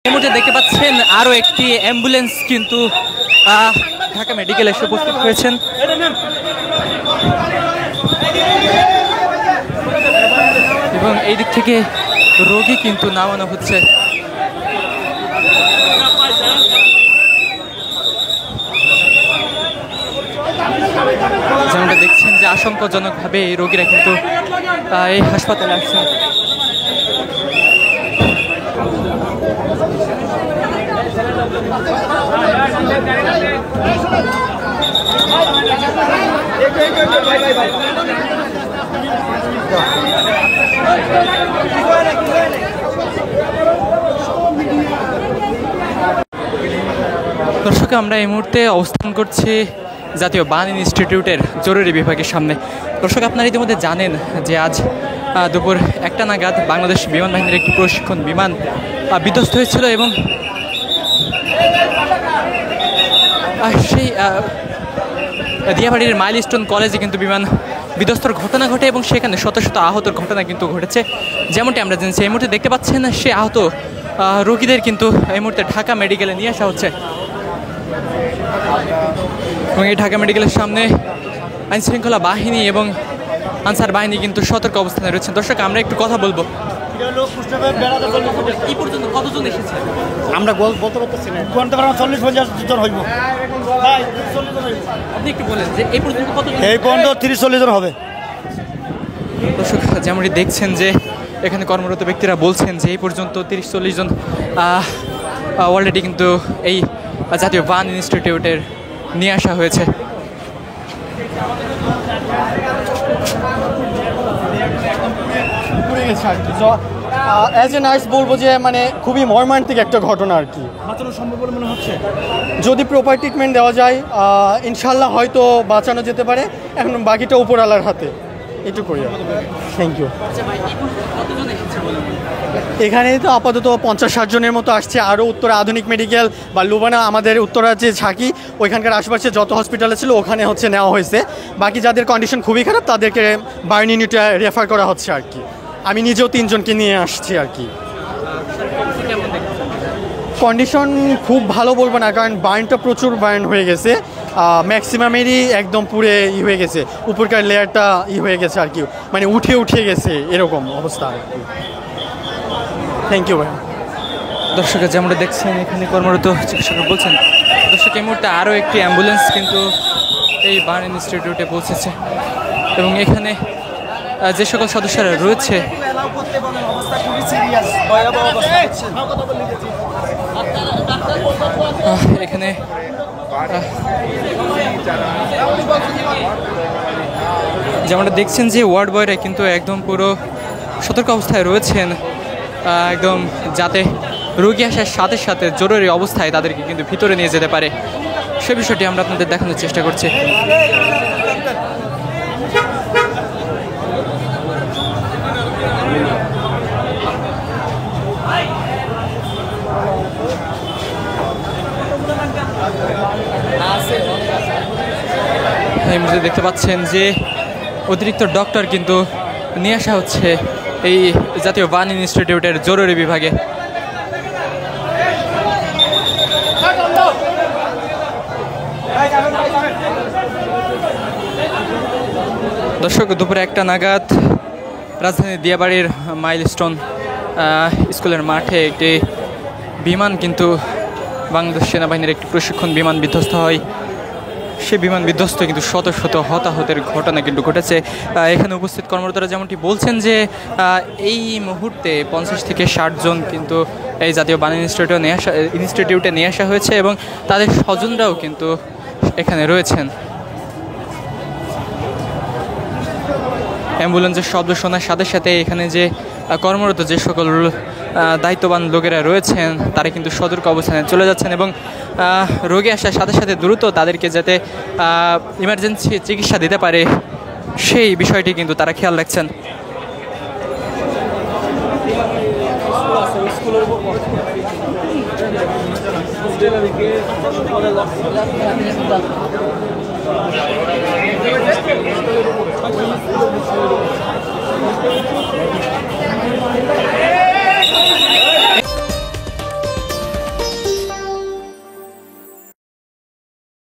এই মুহূর্তে দেখতে পাচ্ছেন আরো একটি অ্যাম্বুলেন্স কিন্তু ঢাকা মেডিকেল এসে উপস্থিত হয়েছেন এবং এই দিক থেকে রোগী কিন্তু নামানো হচ্ছে। যেমনটা দেখছেন যে আশঙ্কাজনকভাবে এই রোগীরা কিন্তু এই হাসপাতালে আসছেন। দর্শক, আমরা এই মুহূর্তে অবস্থান করছি জাতীয় বান ইনস্টিটিউটের জরুরি বিভাগের সামনে। দর্শক, আপনারা ইতিমধ্যে জানেন যে আজ দুপুর 1টা নাগাদ বাংলাদেশ বিমান বাহিনীর একটি প্রশিক্ষণ বিমান বিধ্বস্ত হয়েছিল এবং সেই দিয়াবাড়ির মাইলস্টোন কলেজে কিন্তু বিমান বিধ্বস্তর ঘটনা ঘটে এবং সেখানে শত শত আহতর ঘটনা কিন্তু ঘটেছে। যেমনটি আমরা জেনেছি, এই মুহূর্তে দেখতে পাচ্ছেন সে আহত রোগীদের কিন্তু এই মুহূর্তে ঢাকা মেডিকেলে নিয়ে আসা হচ্ছে এবং এই ঢাকা মেডিকেলের সামনে আইনশৃঙ্খলা বাহিনী এবং আনসার বাহিনী কিন্তু সতর্ক অবস্থানে রয়েছেন। দর্শক, আমরা একটু কথা বলবো। এই পর্যন্ত কতজন এসেছে আমরা বলতে পারতেছি না, 40-50 জন হইব। আপনি একটু বলেন যে এই পর্যন্ত কতজন? এই পর্যন্ত 30-40 জন হবে। দর্শক, যেমনটি দেখছেন যে এখানে কর্মরত ব্যক্তিরা বলছেন যে এই পর্যন্ত 30-40 জন অলরেডি কিন্তু এই জাতীয় বান ইনস্টিটিউটের নিয়ে আসা হয়েছে। অ্যাজ এ নার্স বলবো যে মানে খুবই মর্মান্তিক একটা ঘটনা আর কি। বাঁচানো সম্ভব বলে মনে হচ্ছে, যদি প্রপার ট্রিটমেন্ট দেওয়া যায় ইনশাল্লাহ হয়তো বাঁচানো যেতে পারে। এখন বাকিটা উপরওয়ালার হাতে। একটু করি। Thank you. এখানে তো আপাতত 50-60 জনের মতো আসছে। আরও উত্তরা আধুনিক মেডিকেল বা লুবানা আমাদের উত্তরা যে ঝাঁকি ওইখানকার আশেপাশে যত হসপিটালে ছিল ওখানে হচ্ছে নেওয়া হয়েছে। বাকি যাদের কন্ডিশন খুবই খারাপ তাদেরকে বার্ন ইউনিটে রেফার করা হচ্ছে আর কি। আমি নিজেও 3 জনকে নিয়ে আসছি আর কি। কন্ডিশন খুব ভালো বলবো না, কারণ বার্নটা প্রচুর বার্ন হয়ে গেছে। ম্যাক্সিমামেরই একদম পুরে হয়ে গেছে, উপরকার লেয়ারটা হয়ে গেছে আর কি, মানে উঠে গেছে এরকম অবস্থা আর কি। থ্যাংক ইউ ভাই। দর্শক, যেমনটা দেখছেন এখানে কর্মরত চিকিৎসকরা বলছেন। দর্শক, এই মুহূর্তে আরও একটি অ্যাম্বুলেন্স কিন্তু এই বার্ন ইনস্টিটিউটে পৌঁছেছে এবং এখানে যে সকল সদস্যরা রয়েছে এখানে যেমনটা দেখছেন যে ওয়ার্ড বয়রা কিন্তু একদম পুরো সতর্ক অবস্থায় রয়েছেন, একদম যাতে রোগী আসার সাথে সাথে জরুরি অবস্থায় তাদেরকে কিন্তু ভিতরে নিয়ে যেতে পারে সে বিষয়টি আমরা আপনাদের দেখানোর চেষ্টা করছি। এই মুহূর্তে দেখতে পাচ্ছেন যে অতিরিক্ত ডক্টর কিন্তু নিয়ে আসা হচ্ছে এই জাতীয় বান ইনস্টিটিউটের জরুরি বিভাগে। দর্শক, দুপুরে 1টা নাগাদ রাজধানীর দিয়াবাড়ির মাইলস্টোন স্কুলের মাঠে একটি বিমান কিন্তু বাংলাদেশ সেনাবাহিনীর একটি প্রশিক্ষণ বিমান বিধ্বস্ত হয়। সে বিমান বিধ্বস্ত কিন্তু শত শত হতাহতের ঘটনা কিন্তু ঘটেছে। এখানে উপস্থিত কর্মরতরা যেমনটি বলছেন যে এই মুহূর্তে 50 থেকে 60 জন কিন্তু এই জাতীয় বান ইনস্টিটিউটে নিয়ে আসা হয়েছে এবং তাদের স্বজনরাও কিন্তু এখানে রয়েছেন। অ্যাম্বুলেন্সের শব্দ শোনার সাথে সাথে এখানে যে কর্মরত যে সকল দায়িত্ববান লোকেরা রয়েছেন তারা কিন্তু সতর্ক অবস্থানে চলে যাচ্ছেন এবং রোগী আসার সাথে সাথে দ্রুত তাদেরকে যাতে ইমার্জেন্সি চিকিৎসা দিতে পারে সেই বিষয়টি কিন্তু তারা খেয়াল রাখছেন। Hey!